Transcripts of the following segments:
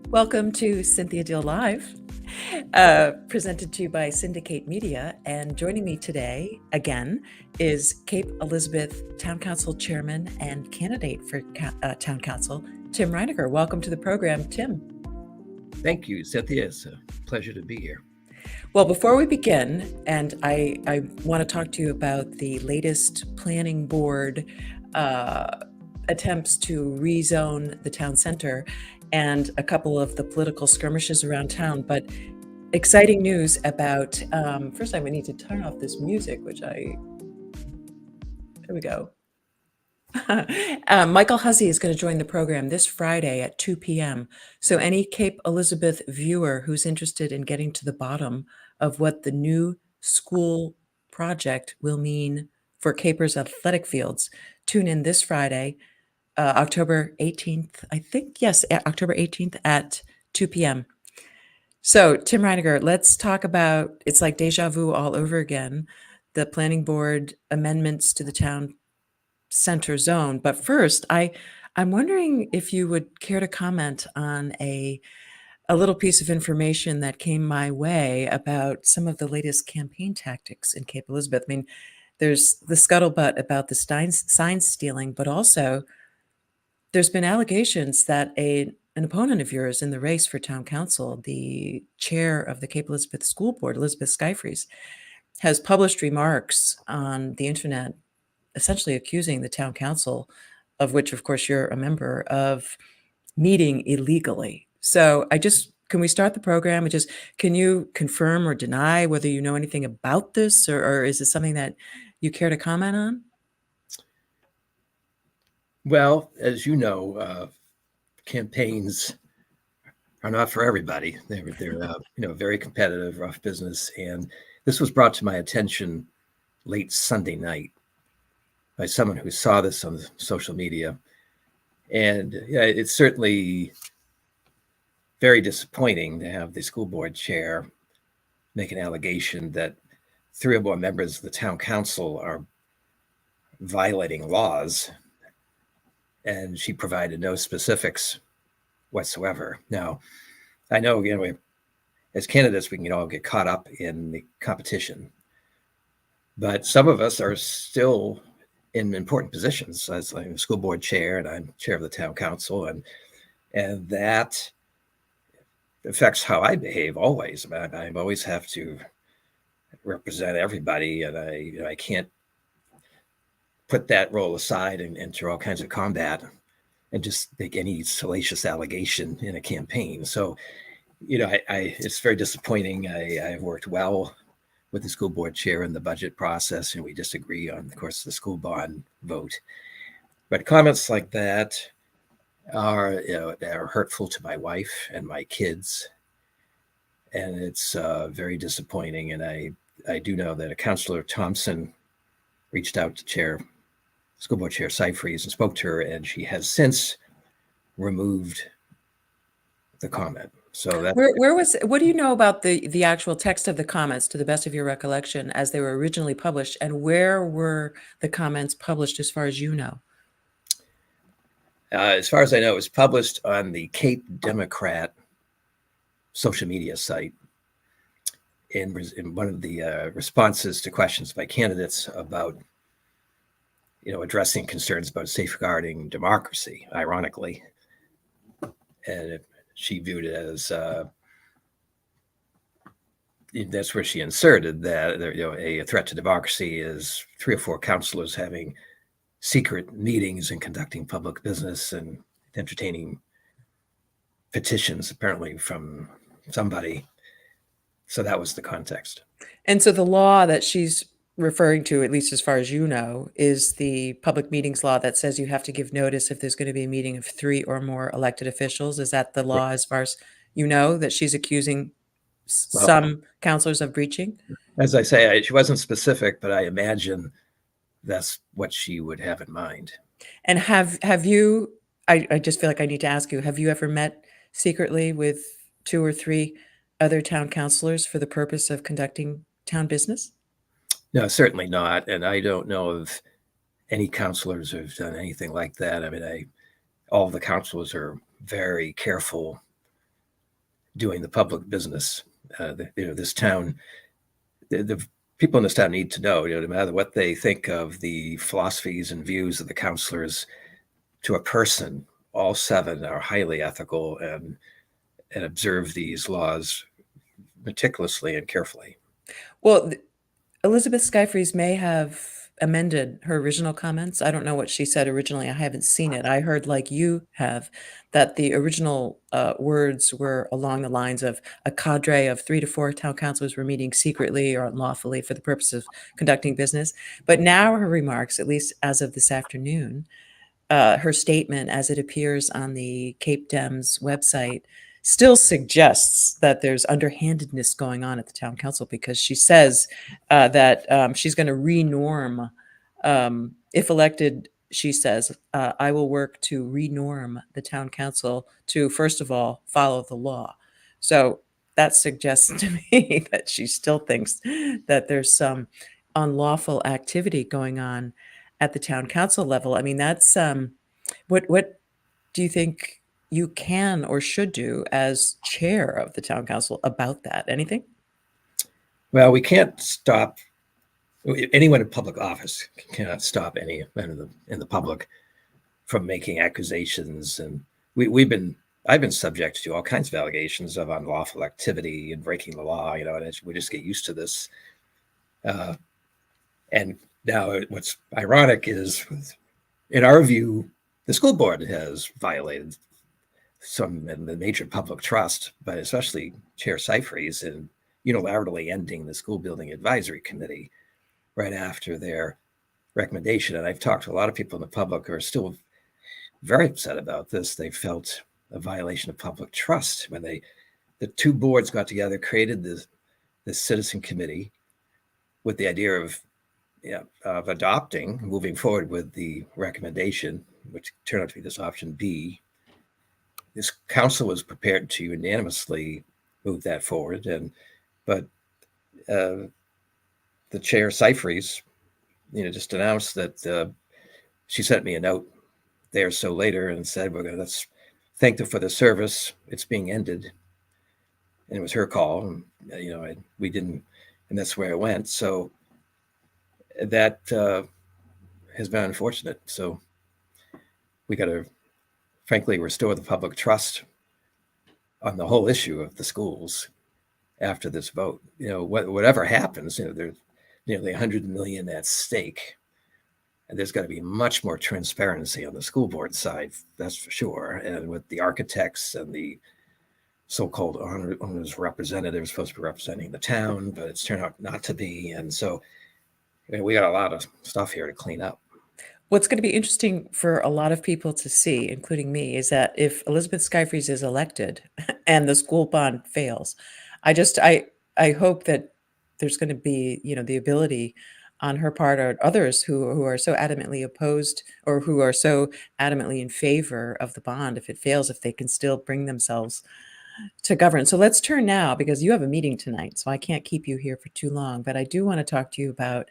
Welcome to Cynthia Deal Live, presented to you by Syndicate Media. And joining me today, again, is Cape Elizabeth Town Council Chairman and candidate for Town Council, Tim Reiniger. Welcome to the program, Tim. Thank you, Cynthia. It's a pleasure to be here. Well, before we begin, and I want to talk to you about the latest planning board attempts to rezone the town center and a couple of the political skirmishes around town, but exciting news about, first time we need to turn off this music, there we go. Michael Hussey is going to join the program this Friday at 2 p.m. So any Cape Elizabeth viewer who's interested in getting to the bottom of what the new school project will mean for Capers athletic fields, tune in this Friday, October 18th, I think. Yes, October 18th at 2 p.m. So, Tim Reiniger, let's talk about, it's like deja vu all over again, the planning board amendments to the town center zone. But first, I'm wondering if you would care to comment on a little piece of information that came my way about some of the latest campaign tactics in Cape Elizabeth. I mean, there's the scuttlebutt about the sign stealing, but also there's been allegations that an opponent of yours in the race for town council, the chair of the Cape Elizabeth School Board, Elizabeth Scifres, has published remarks on the internet essentially accusing the town council, of which, of course, you're a member, of meeting illegally. So can we start the program and can you confirm or deny whether you know anything about this, or is it something that you care to comment on? Well, as you know, campaigns are not for everybody. They're very competitive, rough business. And this was brought to my attention late Sunday night by someone who saw this on social media. And it's certainly very disappointing to have the school board chair make an allegation that 3 or more members of the town council are violating laws, and she provided no specifics whatsoever. Now, I know, as candidates, we can all get caught up in the competition, but some of us are still in important positions. As I'm school board chair, and I'm chair of the town council, and that affects how I behave always. I always have to represent everybody, and I can't put that role aside and enter all kinds of combat and just make any salacious allegation in a campaign. So, it's very disappointing. I've worked well with the school board chair in the budget process, and we disagree on, of course, the school bond vote. But comments like that are hurtful to my wife and my kids, and it's very disappointing. And I do know that Councillor Thompson reached out to school board chair Scifres and spoke to her, and she has since removed the comment. So that what do you know about the actual text of the comments, to the best of your recollection, as they were originally published, and where were the comments published as far as you know? As far as I know, it was published on the Cape Democrat social media site in one of the responses to questions by candidates about addressing concerns about safeguarding democracy, ironically. And she viewed it as that's where she inserted that a threat to democracy is 3 or 4 councillors having secret meetings and conducting public business and entertaining petitions, apparently from somebody. So that was the context. And so the law that she's referring to, at least as far as you know, is the public meetings law that says you have to give notice if there's going to be a meeting of 3 or more elected officials. Is that the law as far as you know that she's accusing some councillors of breaching? As I say, she wasn't specific, but I imagine that's what she would have in mind. And have you, I just feel like I need to ask you, have you ever met secretly with 2 or 3 other town councillors for the purpose of conducting town business? No, certainly not. And I don't know of any councillors who've done anything like that. I mean, all the councillors are very careful doing the public business. This town, the people in this town need to know, no matter what they think of the philosophies and views of the counselors, to a person, all 7 are highly ethical and observe these laws meticulously and carefully. Well, Elizabeth Scifres may have amended her original comments. I don't know what she said originally. I haven't seen it. I heard, like you have, that the original words were along the lines of a cadre of 3 to 4 town councilors were meeting secretly or unlawfully for the purpose of conducting business. But now her remarks, at least as of this afternoon, her statement as it appears on the Cape Dems website still suggests that there's underhandedness going on at the town council, because she says that she's going to renorm. If elected, she says, I will work to renorm the town council to, first of all, follow the law. So that suggests to me that she still thinks that there's some unlawful activity going on at the town council level. I mean, that's what do you think you can or should do as chair of the town council about that? Anything? Well, we can't stop anyone in public office. Cannot stop any in the public from making accusations, and I've been subject to all kinds of allegations of unlawful activity and breaking the law. And we just get used to this. And now, what's ironic is, in our view, the school board has violated some in the major public trust, but especially Chair Scifres in unilaterally ending the school building advisory committee right after their recommendation. And I've talked to a lot of people in the public who are still very upset about this. They felt a violation of public trust when the 2 boards got together, created this citizen committee with the idea of moving forward with the recommendation, which turned out to be this option B. This council was prepared to unanimously move that forward, but the chair Scifres, just announced that she sent me a note there or so later and said, let's thank them for the service. It's being ended, and it was her call. And, we didn't, and that's where it went. So that has been unfortunate. So we got to, frankly, restore the public trust on the whole issue of the schools after this vote. Whatever happens, there's nearly $100 million at stake, and there's got to be much more transparency on the school board side, that's for sure. And with the architects and the so-called owners representatives supposed to be representing the town, but it's turned out not to be. And so we got a lot of stuff here to clean up. What's going to be interesting for a lot of people to see, including me, is that if Elizabeth Scifres is elected and the school bond fails, I hope that there's going to be, the ability on her part, or others who are so adamantly opposed, or who are so adamantly in favor of the bond, if it fails, if they can still bring themselves to govern. So let's turn now, because you have a meeting tonight, so I can't keep you here for too long, but I do want to talk to you about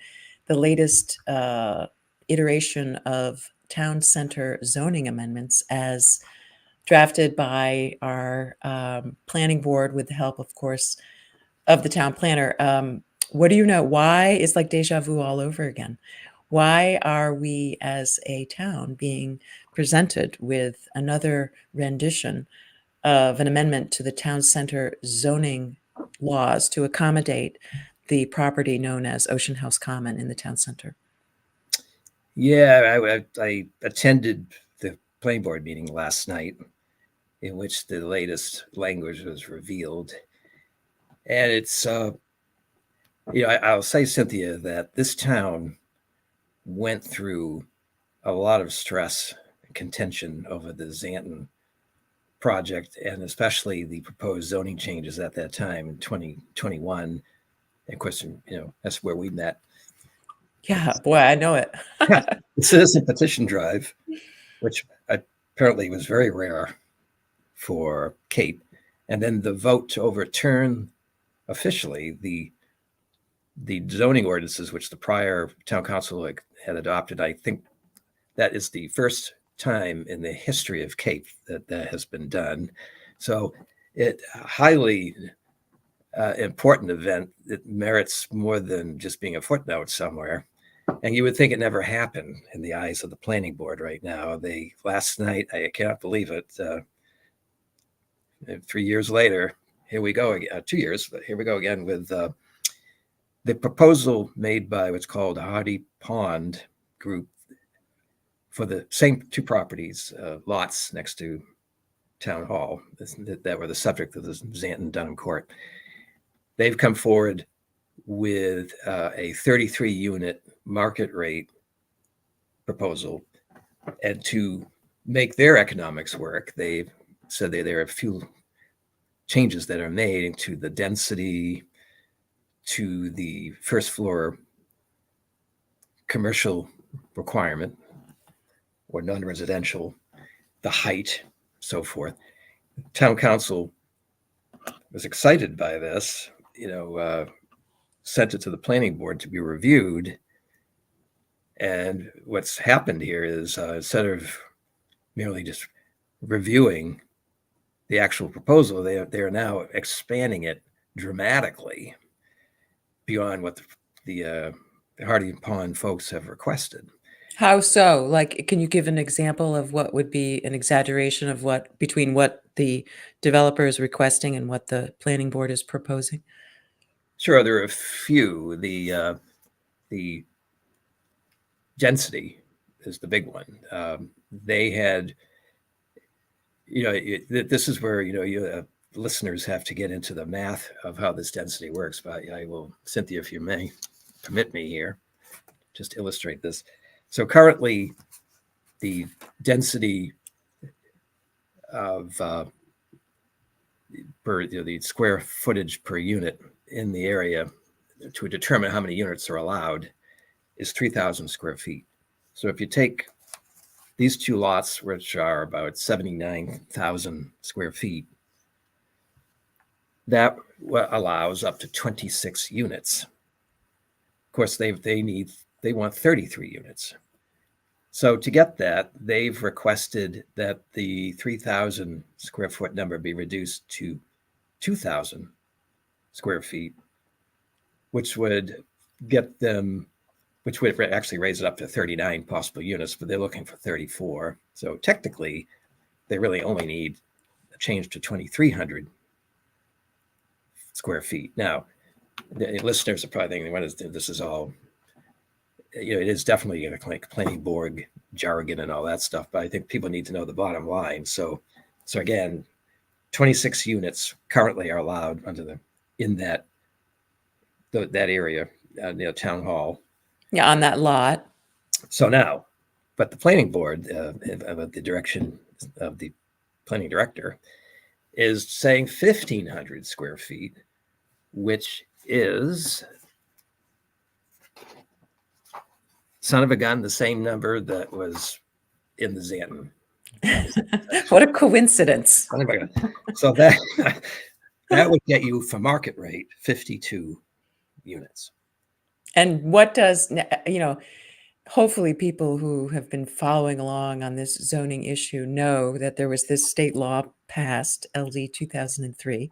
the latest iteration of town center zoning amendments as drafted by our planning board, with the help, of course, of the town planner. What do you know? Why? It's like deja vu all over again. Why are we as a town being presented with another rendition of an amendment to the town center zoning laws to accommodate the property known as Ocean House Common in the town center? Yeah, I attended the planning board meeting last night, in which the latest language was revealed. And it's, I'll say, Cynthia, that this town went through a lot of stress and contention over the Xanton project, and especially the proposed zoning changes at that time in 2021. And of course, that's where we met. Yeah, boy, I know it. The citizen petition drive, which apparently was very rare for Cape, and then the vote to overturn officially the zoning ordinances which the prior town council had adopted. I think that is the first time in the history of Cape that has been done. So it highly important event that merits more than just being a footnote somewhere. And you would think it never happened in the eyes of the planning board right now. Last night, I cannot believe it, 3 years later, here we go again, 2 years, but here we go again with the proposal made by what's called Hardy Pond Group for the same two properties, lots next to Town Hall that were the subject of the Xanton Dunham Court. They've come forward with a 33 unit market rate proposal. And to make their economics work, they've said that there are a few changes that are made to the density, to the first floor commercial requirement or non-residential, the height, so forth. Town council was excited by this, sent it to the planning board to be reviewed. And what's happened here is instead of merely just reviewing the actual proposal, they are now expanding it dramatically beyond what the Hardy Pond folks have requested. How so? Like, can you give an example of what would be an exaggeration of between what the developer is requesting and what the planning board is proposing? Sure, there are a few. The density is the big one. They had, this is where, listeners have to get into the math of how this density works. But I will, Cynthia, if you may permit me here, just illustrate this. So currently, the density of the square footage per unit in the area to determine how many units are allowed is 3,000 square feet. So if you take these two lots, which are about 79,000 square feet, that allows up to 26 units. Of course, they want 33 units. So to get that, they've requested that the 3,000 square foot number be reduced to 2,000 square feet, which would actually raise it up to 39 possible units, but they're looking for 34. So technically, they really only need a change to 2,300 square feet. Now, the listeners are probably thinking, this is all, it is definitely like planning board jargon and all that stuff, but I think people need to know the bottom line. So again, 26 units currently are allowed in that area near Town Hall. Yeah, on that lot. So now, but the planning board, about the direction of the planning director, is saying 1,500 square feet, which is, son of a gun, the same number that was in the Xanton. What a coincidence. So that would get you, for market rate, 52 units. And what does, hopefully people who have been following along on this zoning issue know that there was this state law passed, LD 2003,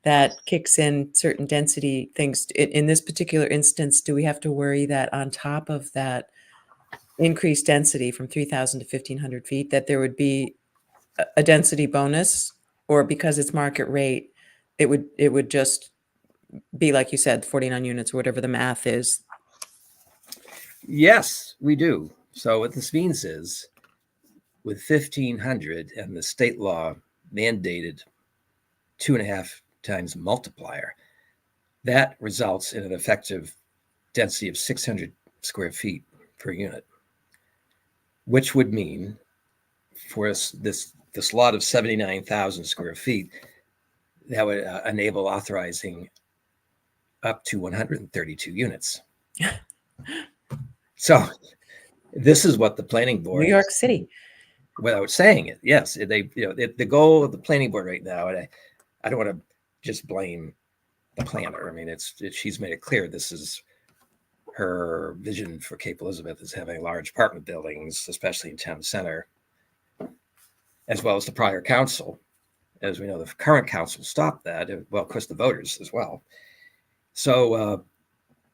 that kicks in certain density things. In this particular instance, do we have to worry that on top of that increased density from 3,000 to 1,500 feet, that there would be a density bonus, or because it's market rate, it would just be, like you said, 49 units or whatever the math is? Yes, we do. So what this means is, with 1,500 and the state law mandated 2.5 times multiplier, that results in an effective density of 600 square feet per unit, which would mean for us, this lot of 79,000 square feet, that would enable authorizing up to 132 units. So this is what the planning board, New York City, without saying it, yes, the goal of the planning board right now, and I don't want to just blame the planner. I mean, she's made it clear this is her vision for Cape Elizabeth, is having large apartment buildings, especially in town center, as well as the prior council As we know, the current council stopped that. Well, of course, the voters as well. So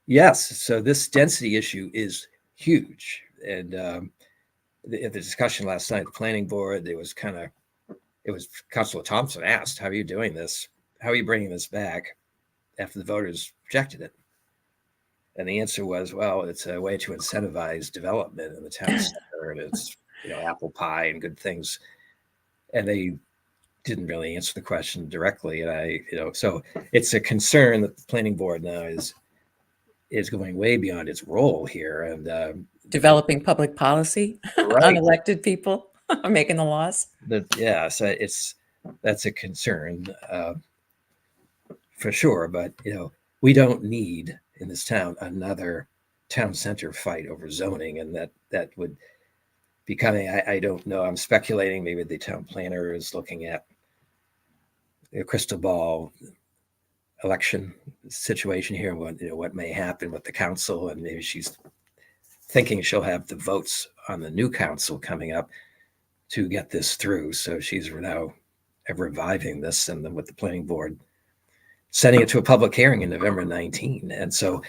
yes, so this density issue is huge. And the discussion last night, the planning board, it was Councilor Thompson asked, how are you doing this? How are you bringing this back after the voters rejected it? And the answer was, well, it's a way to incentivize development in the town center, and it's, apple pie and good things. And they didn't really answer the question directly. And so it's a concern that the planning board now is going way beyond its role here. And Developing public policy, right. unelected people are making the laws. So that's a concern for sure. But we don't need in this town another town center fight over zoning, and that would be coming. I don't know. I'm speculating. Maybe the town planner is looking at a crystal ball election situation here. What may happen with the council, and maybe she's thinking she'll have the votes on the new council coming up to get this through. So she's now reviving this, and then with the planning board sending it to a public hearing in November 19. And so,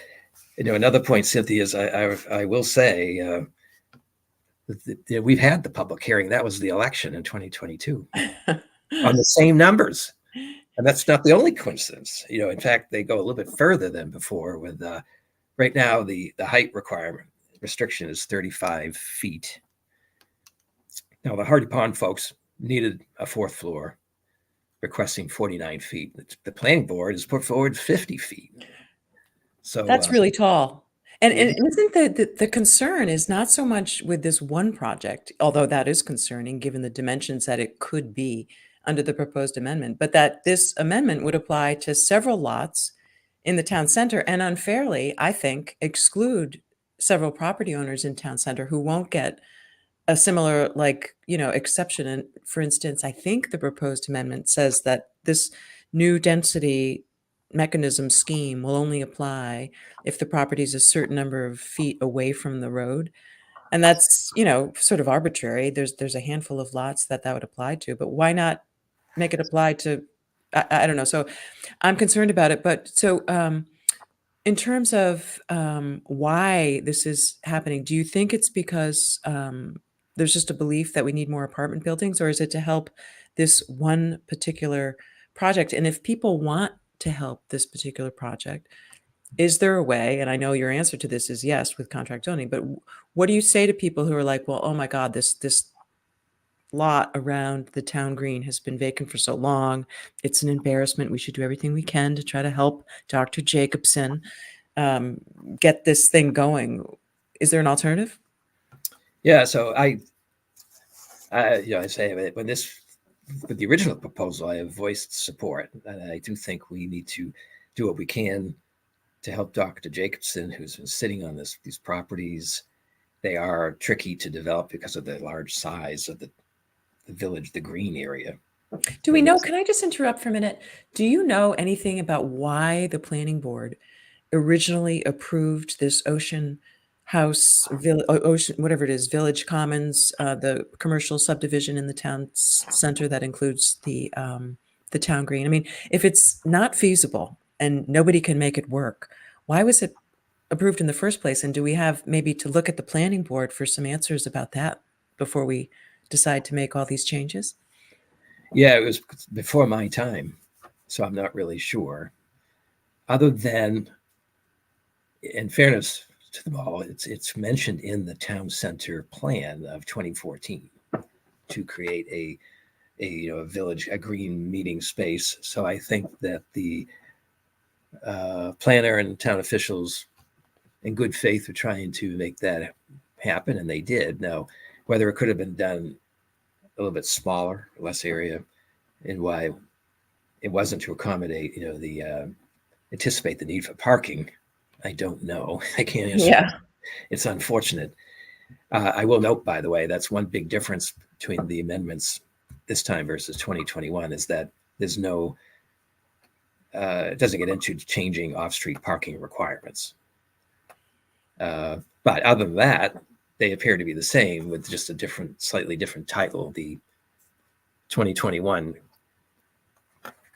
another point, Cynthia, is I will say we've had the public hearing. That was the election in 2022 on the same numbers. And that's not the only coincidence. In fact, they go a little bit further than before with right now, the height restriction is 35 feet. Now, the Hardy Pond folks needed a fourth floor, requesting 49 feet. The planning board has put forward 50 feet. So that's really tall. And isn't the concern is not so much with this one project, although that is concerning given the dimensions that it could be under the proposed amendment, but that this amendment would apply to several lots in the town center and unfairly, I think, exclude several property owners in town center who won't get a similar exception. And for instance, I think the proposed amendment says that this new density mechanism scheme will only apply if the property is a certain number of feet away from the road. And that's, sort of arbitrary. There's a handful of lots that would apply to, but why not make it apply to, I don't know. So I'm concerned about it. But so in terms of why this is happening, do you think it's because there's just a belief that we need more apartment buildings, or is it to help this one particular project? And if people want to help this particular project, is there a way, and I know your answer to this is yes with contract zoning, but what do you say to people who are like, well, oh my God, this lot around the town green has been vacant for so long. It's an embarrassment. We should do everything we can to try to help Dr. Jacobson get this thing going. Is there an alternative? Yeah, so I say with the original proposal, I have voiced support, and I do think we need to do what we can to help Dr. Jacobson, who's been sitting on these properties. They are tricky to develop because of the large size of the village, the green area. Do we know? Can I just interrupt for a minute? Do you know anything about why the planning board originally approved this Ocean House, Ocean, whatever it is, Village Commons, the commercial subdivision in the town center that includes the town green? I mean, if it's not feasible and nobody can make it work, why was it approved in the first place? And do we have maybe to look at the planning board for some answers about that before we decide to make all these changes? Yeah, it was before my time, so I'm not really sure. Other than, in fairness to them all, it's mentioned in the town center plan of 2014 to create a village, a green meeting space. So I think that the planner and town officials, in good faith, were trying to make that happen, and they did. Now, whether it could have been done a little bit smaller, less area, and why it wasn't to accommodate, anticipate the need for parking, I don't know. I can't answer. Yeah. It's unfortunate. I will note, by the way, that's one big difference between the amendments this time versus 2021 is that there's no, it doesn't get into changing off-street parking requirements. But other than that, they appear to be the same with just a slightly different title. The 2021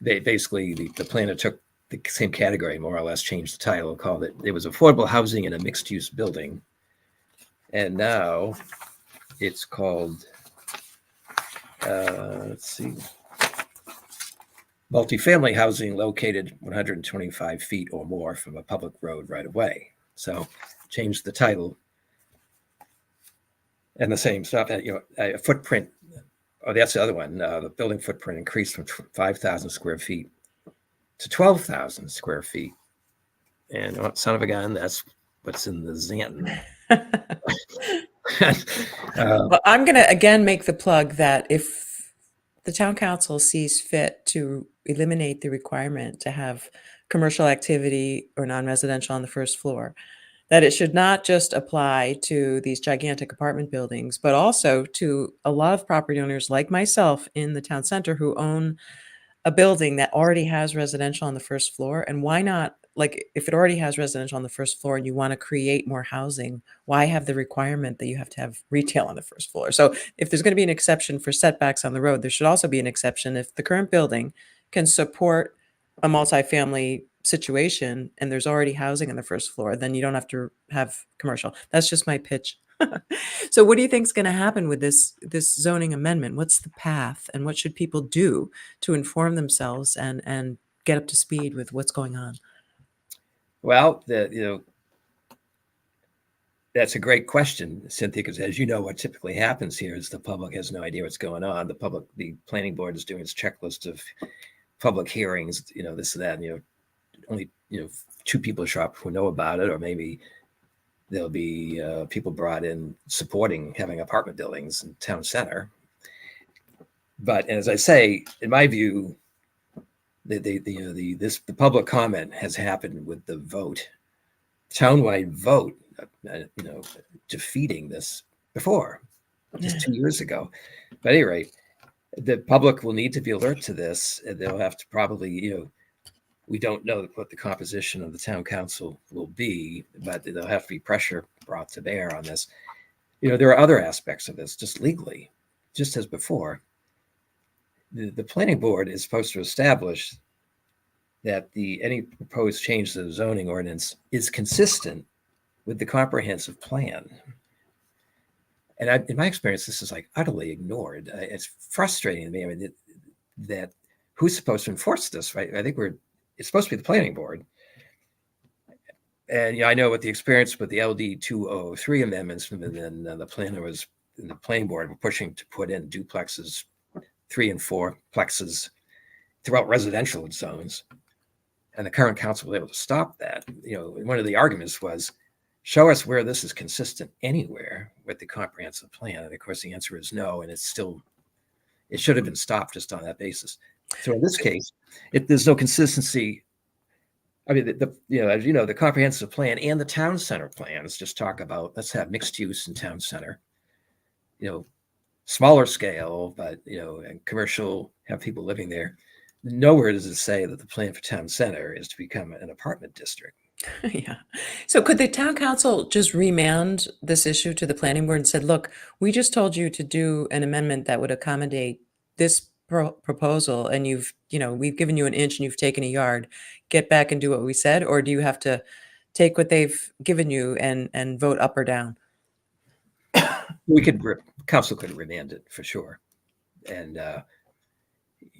they basically, the planner took the same category, more or less, changed the title, called it was affordable housing in a mixed use building. And now it's called, let's see, multifamily housing located 125 feet or more from a public road right of way. So changed the title and the same stuff. A footprint. Oh, that's the other one. The building footprint increased from 5,000 square feet to 12,000 square feet. And son of a gun, that's what's in the Xanton. Well, I'm going to again make the plug that if the town council sees fit to eliminate the requirement to have commercial activity or non-residential on the first floor, that it should not just apply to these gigantic apartment buildings, but also to a lot of property owners like myself in the town center who own a building that already has residential on the first floor. And why not, like, if it already has residential on the first floor and you want to create more housing, why have the requirement that you have to have retail on the first floor? So if there's going to be an exception for setbacks on the road, there should also be an exception if the current building can support a multifamily situation and there's already housing on the first floor, then you don't have to have commercial. That's just my pitch. So what do you think is going to happen with this zoning amendment? What's the path and what should people do to inform themselves and get up to speed with what's going on? Well, that's a great question, Cynthia, because as you know, what typically happens here is the public has no idea what's going on. The planning board is doing its checklist of public hearings, this and that, and, only, 2 people show up who know about it, or maybe there'll be people brought in supporting having apartment buildings in town center. But as I say, in my view, the public comment has happened with the vote, townwide vote, defeating this before, just 2 years ago. But at any rate, the public will need to be alert to this, and they'll have to probably, we don't know what the composition of the town council will be, but there'll have to be pressure brought to bear on this. There are other aspects of this, just legally, just as before. The planning board is supposed to establish that any proposed change to the zoning ordinance is consistent with the comprehensive plan. And in my experience, this is like utterly ignored. It's frustrating to me. I mean, that who's supposed to enforce this, right? I think it's supposed to be the planning board. And I know with the experience with the LD 2003 amendments, and then the planner was in the planning board were pushing to put in duplexes, 3 and 4 plexes throughout residential zones. And the current council was able to stop that. One of the arguments was, show us where this is consistent anywhere with the comprehensive plan. And of course, the answer is no. And it should have been stopped just on that basis. So in this case, there's no consistency. I mean, as you know, the comprehensive plan and the town center plans just talk about, let's have mixed use in town center, smaller scale, but, and commercial, have people living there. Nowhere does it say that the plan for town center is to become an apartment district. Yeah. So could the town council just remand this issue to the planning board and said, look, we just told you to do an amendment that would accommodate this proposal, and we've given you an inch and you've taken a yard. Get back and do what we said, or do you have to take what they've given you and vote up or down? Council could remand it for sure, and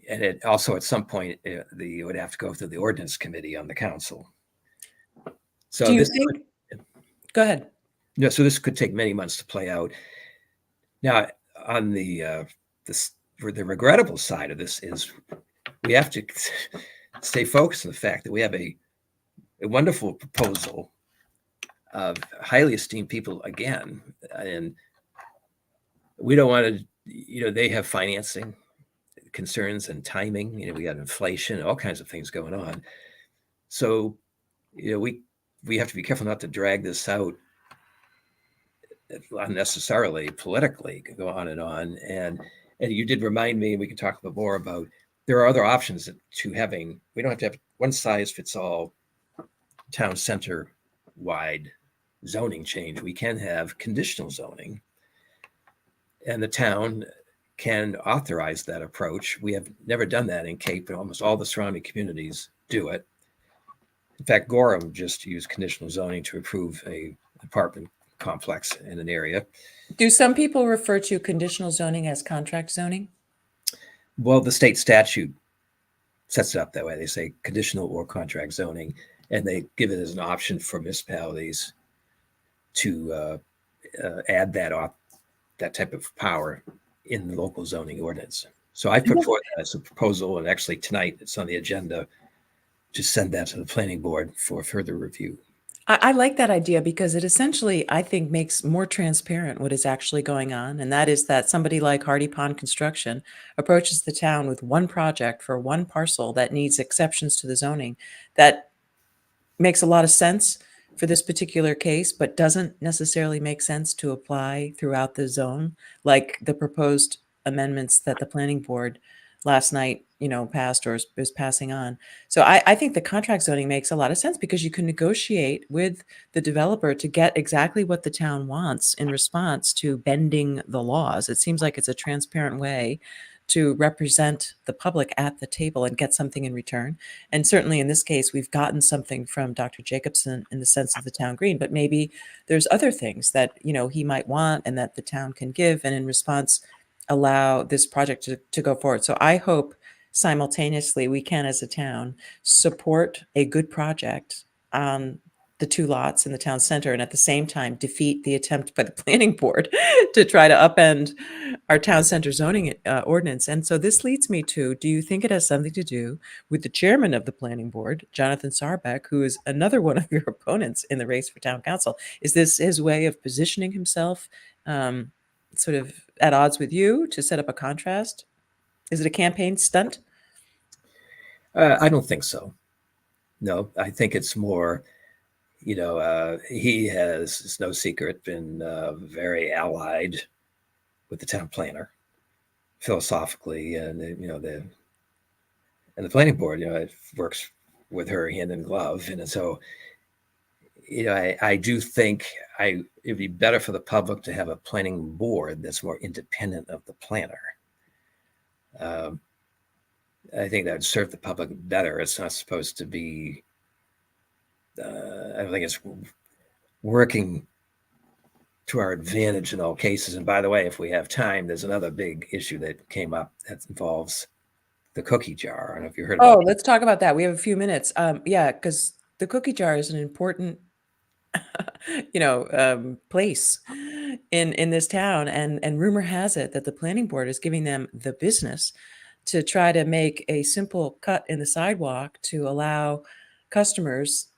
it also at some point you would have to go through the ordinance committee on the council. So do you think? Go ahead. So this could take many months to play out. Now, on the regrettable side of this is we have to stay focused on the fact that we have a wonderful proposal of highly esteemed people again, and we don't want to. They have financing concerns and timing. We got inflation, all kinds of things going on. So, we have to be careful not to drag this out unnecessarily politically, go on. And you did remind me, and we can talk a bit more about, there are other options to having, we don't have to have one size fits all town center wide zoning change. We can have conditional zoning, and the town can authorize that approach. We have never done that in Cape, but almost all the surrounding communities do it. In fact, Gorham just used conditional zoning to approve a apartment complex in an area. Do some people refer to conditional zoning as contract zoning? Well, the state statute sets it up that way. They say conditional or contract zoning, and they give it as an option for municipalities to add that type of power in the local zoning ordinance. So I put forward that as a proposal, and actually tonight it's on the agenda to send that to the planning board for further review. I like that idea because it essentially, I think, makes more transparent what is actually going on. And that is that somebody like Hardy Pond Construction approaches the town with one project for one parcel that needs exceptions to the zoning. That makes a lot of sense for this particular case, but doesn't necessarily make sense to apply throughout the zone, like the proposed amendments that the planning board last night, passed or is passing on. So I think the contract zoning makes a lot of sense because you can negotiate with the developer to get exactly what the town wants in response to bending the laws. It seems like it's a transparent way to represent the public at the table and get something in return. And certainly in this case, we've gotten something from Dr. Jacobson in the sense of the town green, but maybe there's other things that, he might want and that the town can give, and in response, allow this project to go forward. So I hope simultaneously we can, as a town, support a good project on the two lots in the town center, and at the same time defeat the attempt by the planning board to try to upend our town center zoning ordinance. And so this leads me to, do you think it has something to do with the chairman of the planning board, Jonathan Sarbeck, who is another one of your opponents in the race for town council? Is this his way of positioning himself sort of at odds with you to set up a contrast? Is it a campaign stunt? I don't think so. No, I think it's more, he has, it's no secret, been very allied with the town planner philosophically, and the planning board, it works with her hand in glove, and so I do think it'd be better for the public to have a planning board that's more independent of the planner. I think that would serve the public better. It's not supposed to be. I don't think it's working to our advantage in all cases. And by the way, if we have time, there's another big issue that came up that involves the cookie jar. I don't know if you heard about. Oh, let's talk about that. We have a few minutes. Yeah, because the cookie jar is an important, place in this town, and rumor has it that the planning board is giving them the business to try to make a simple cut in the sidewalk to allow customers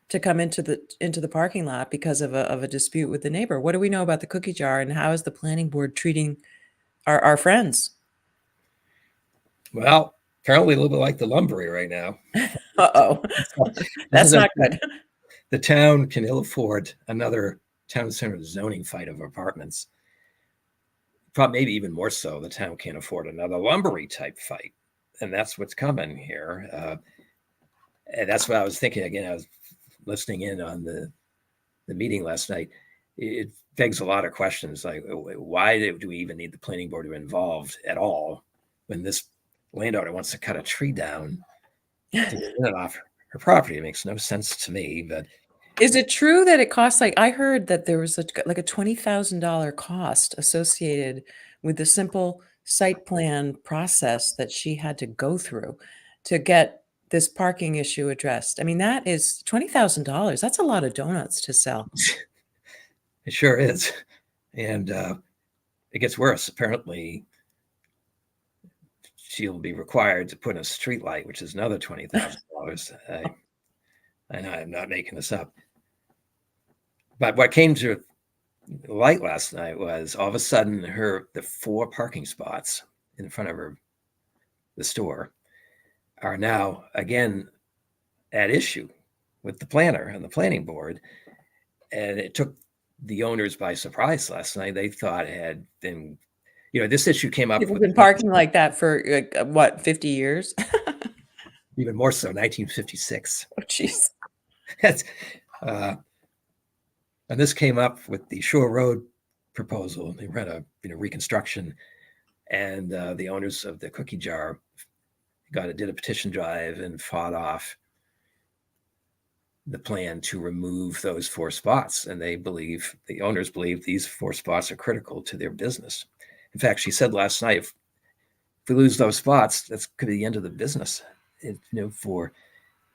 to come into the parking lot because of a dispute with the neighbor. What do we know about the cookie jar, and how is the planning board treating our friends? Well, apparently a little bit like the lumbery right now. Uh-oh. That's not good. The town can ill afford another town center zoning fight of apartments. Probably maybe even more so, the town can't afford another lumbery type fight. And that's what's coming here. And that's what I was thinking. Again, I was listening in on the meeting last night. It begs a lot of questions, like why do we even need the planning board to be involved at all when this landowner wants to cut a tree down to get it off her property? It makes no sense to me. But is it true that it costs, like, I heard that there was like a $20,000 cost associated with the simple site plan process that she had to go through to get this parking issue addressed? I mean, that is $20,000. That's a lot of donuts to sell. It sure is. And it gets worse. Apparently, she'll be required to put in a street light, which is another $20,000. I know I'm not making this up. But what came to light last night was all of a sudden the 4 parking spots in front of the store are now again at issue with the planner and the planning board. And it took the owners by surprise last night. They thought it had been, this issue came up. People have been parking like that for 50 years? Even more so, 1956. Oh, jeez. That's, and this came up with the Shore Road proposal. They ran a reconstruction And the owners of the cookie jar did a petition drive and fought off the plan to remove those 4 spots. And the owners believe these 4 spots are critical to their business. In fact, she said last night, if we lose those spots, that's could be the end of the business, for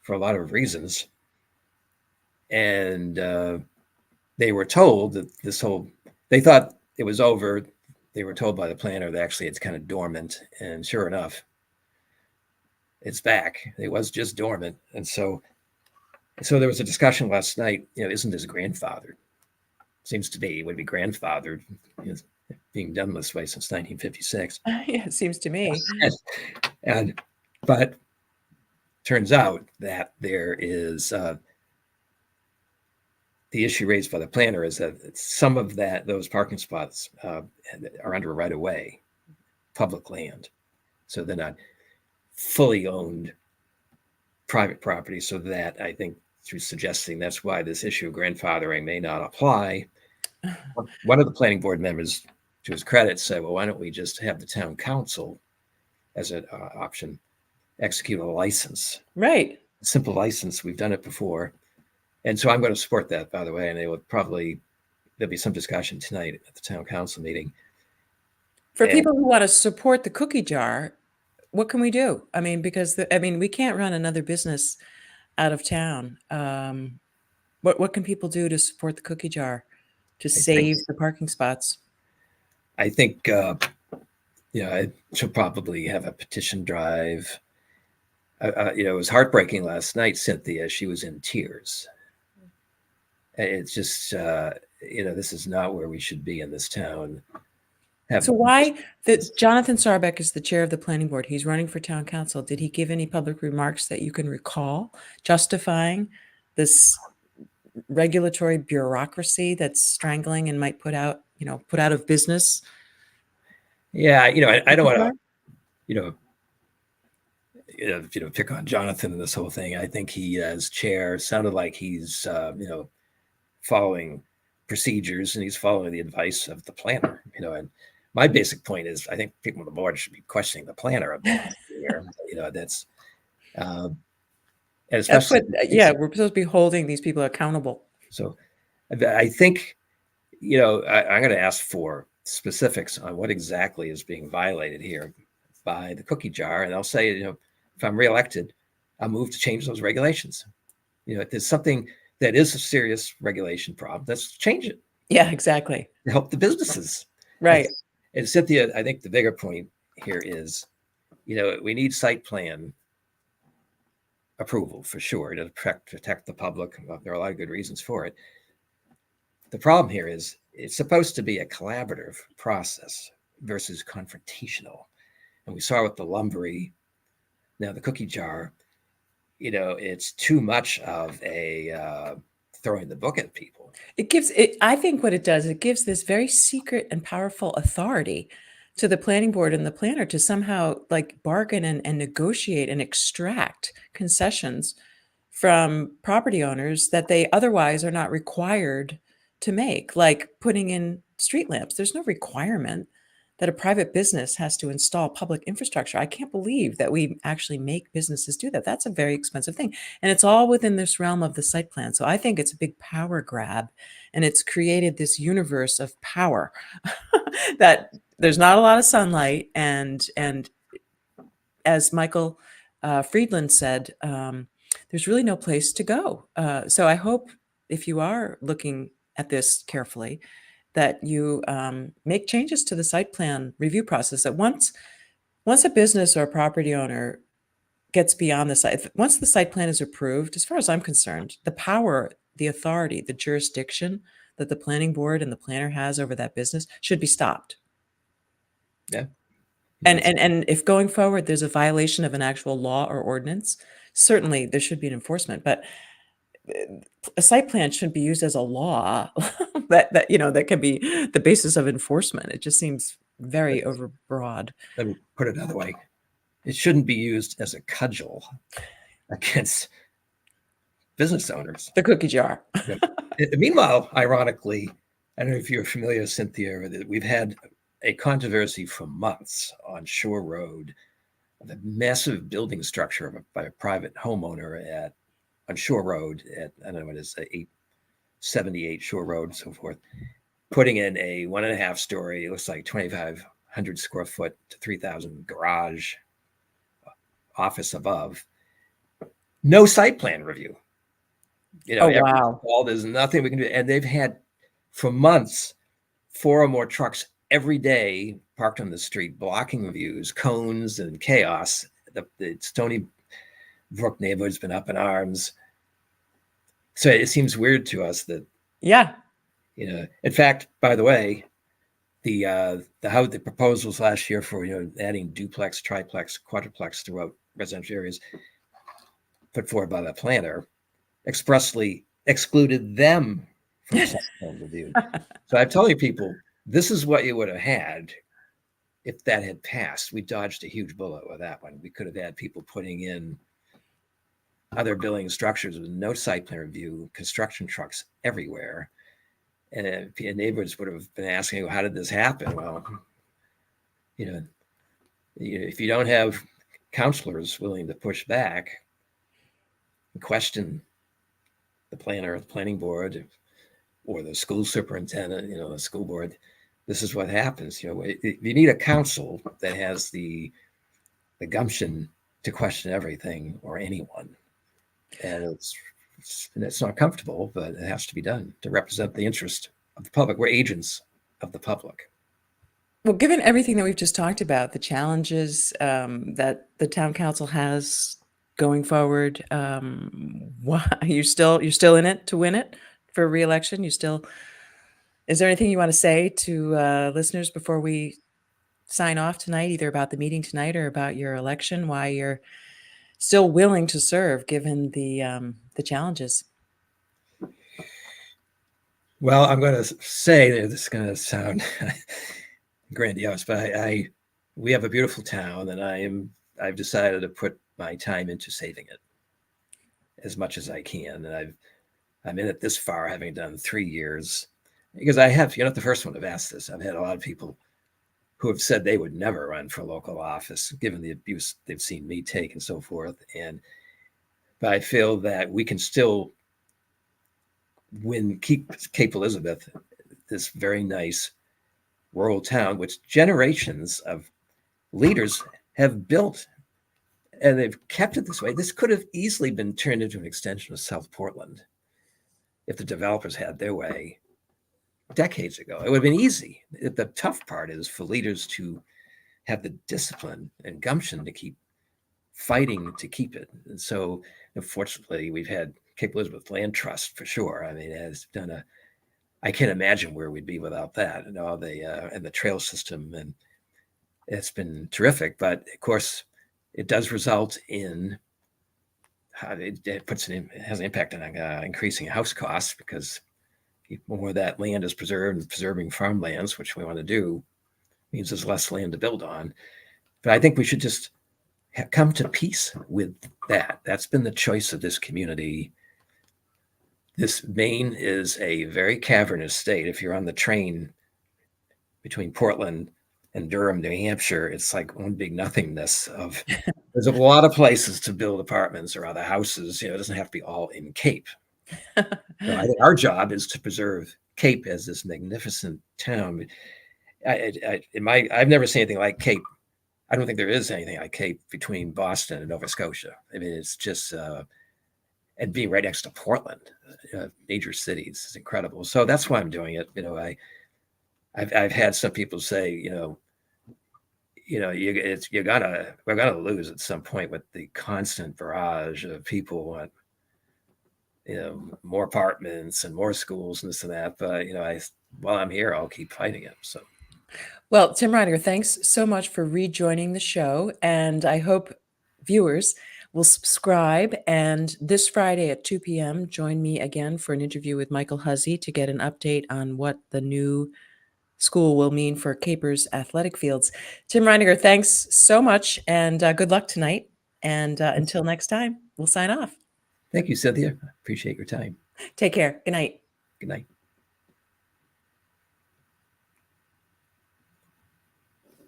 a lot of reasons. And they were told that they thought it was over. They were told by the planner that actually it's kind of dormant. And sure enough, it's back. It was just dormant. And so there was a discussion last night, isn't this grandfathered? Seems to be, it would be grandfathered, being done this way since 1956. Yeah, it seems to me. But turns out that there is the issue raised by the planner is that some of those parking spots are under a right of way, public land. So they're not fully owned private property. So that, I think, through suggesting that's why this issue of grandfathering may not apply. One of the planning board members, to his credit, said, well, why don't we just have the town council as an option execute a license? Right. A simple license. We've done it before. And so I'm going to support that, by the way. And there'll be some discussion tonight at the town council meeting. For people who want to support the cookie jar, what can we do? I mean, because we can't run another business out of town. What can people do to support the cookie jar to save the parking spots? I think, I should probably have a petition drive. It was heartbreaking last night, Cynthia. She was in tears. It's just, this is not where we should be in this town. So Jonathan Sarbeck is the chair of the planning board. He's running for town council. Did he give any public remarks that you can recall justifying this regulatory bureaucracy that's strangling and might put out of business? Yeah, I don't want to, pick on Jonathan and this whole thing. I think he, as chair, sounded like he's, following procedures and he's following the advice of the planner. And my basic point is, I think people on the board should be questioning the planner a bit here. That's, and especially, we're supposed to be holding these people accountable. So, I think, I'm going to ask for specifics on what exactly is being violated here by the cookie jar, and I'll say, if I'm reelected, I'll move to change those regulations. If there's something that is a serious regulation problem, let's change it. Yeah, exactly. To help the businesses. Right. And Cynthia, I think the bigger point here is, we need site plan approval for sure to protect the public. There are a lot of good reasons for it. The problem here is it's supposed to be a collaborative process versus confrontational. And we saw with the lumbery, now the cookie jar, it's too much of a throwing the book at people. I think what it does, it gives this very secret and powerful authority to the planning board and the planner to somehow bargain and negotiate and extract concessions from property owners that they otherwise are not required to make, like putting in street lamps. There's no requirement that a private business has to install public infrastructure. I can't believe that we actually make businesses do that. That's a very expensive thing. And it's all within this realm of the site plan. So I think it's a big power grab, and it's created this universe of power that there's not a lot of sunlight. And as Michael Friedland said, there's really no place to go. So I hope, if you are looking at this carefully, that you make changes to the site plan review process. That once a business or a property owner gets beyond the site, once the site plan is approved, as far as I'm concerned, the power, the authority, the jurisdiction that the planning board and the planner has over that business should be stopped. Yeah. And if going forward there's a violation of an actual law or ordinance, certainly there should be an enforcement. But a site plan shouldn't be used as a law that can be the basis of enforcement. It just seems very overbroad. Let me put it another way. It shouldn't be used as a cudgel against business owners. The cookie jar. Meanwhile, ironically, I don't know if you're familiar, Cynthia, that we've had a controversy for months on Shore Road, the massive building structure by a private homeowner on Shore Road at, I don't know what it is, 878 Shore Road and so forth, putting in a 1.5 story, it looks like 2,500 square foot to 3,000 garage office above. No site plan review. Oh, wow. There's nothing we can do. And they've had for months 4 or more trucks every day parked on the street, blocking views, cones, and chaos. The Stony Brook neighborhood's been up in arms. So it seems weird to us that, yeah. In fact, by the way, the proposals last year for adding duplex, triplex, quadruplex throughout residential areas put forward by the planner expressly excluded them from site plan review. So I'm telling people, this is what you would have had if that had passed. We dodged a huge bullet with that one. We could have had people putting in other building structures with no site plan review, construction trucks everywhere. And neighbors would have been asking, how did this happen? Well, if you don't have counselors willing to push back and question the planner, the planning board, or the school superintendent, the school board, this is what happens. You need a council that has the gumption to question everything or anyone. And it's not comfortable, but it has to be done to represent the interest of the public. We're agents of the public. Well, given everything that we've just talked about, the challenges that the town council has going forward, you're still in it to win it for re-election? Is there anything you want to say to listeners before we sign off tonight, either about the meeting tonight or about your election, why you're still willing to serve given the challenges? Well, I'm going to say that this is going to sound grandiose, but we have a beautiful town, and I've decided to put my time into saving it as much as I can. And I'm in it this far, having done 3 years, because you're not the first one to have asked this. I've had a lot of people who have said they would never run for local office, given the abuse they've seen me take and so forth. But I feel that we can still keep Cape Elizabeth, this very nice rural town, which generations of leaders have built, and they've kept it this way. This could have easily been turned into an extension of South Portland if the developers had their way decades ago. It would have been easy. The tough part is for leaders to have the discipline and gumption to keep fighting to keep it. And so, unfortunately, we've had Cape Elizabeth Land Trust for sure. I mean, it has done I can't imagine where we'd be without that and all and the trail system, and it's been terrific. But of course, it does result in it has an impact on increasing house costs, because more of that land is preserved, and preserving farmlands, which we want to do, means there's less land to build on. But I think we should just come to peace with that. That's been the choice of this community. This Maine is a very cavernous state. If you're on the train between Portland and Durham, New Hampshire, it's like one big nothingness of there's a lot of places to build apartments or other houses. It doesn't have to be all in Cape. So I think our job is to preserve Cape as this magnificent town. I've never seen anything like Cape. I don't think there is anything like Cape between Boston and Nova Scotia. I mean, it's just and being right next to Portland, major cities, is incredible. So that's why I'm doing it. I've had some people say, we're gonna lose at some point with the constant barrage of people who want, more apartments and more schools and this and that. But while I'm here, I'll keep fighting it. So. Well, Tim Reiniger, thanks so much for rejoining the show, and I hope viewers will subscribe. And this Friday at 2 p.m., join me again for an interview with Michael Huzzy to get an update on what the new school will mean for Capers athletic fields. Tim Reiniger, thanks so much, and good luck tonight. And until next time, we'll sign off. Thank you, Cynthia. I appreciate your time. Take care. Good night. Good night.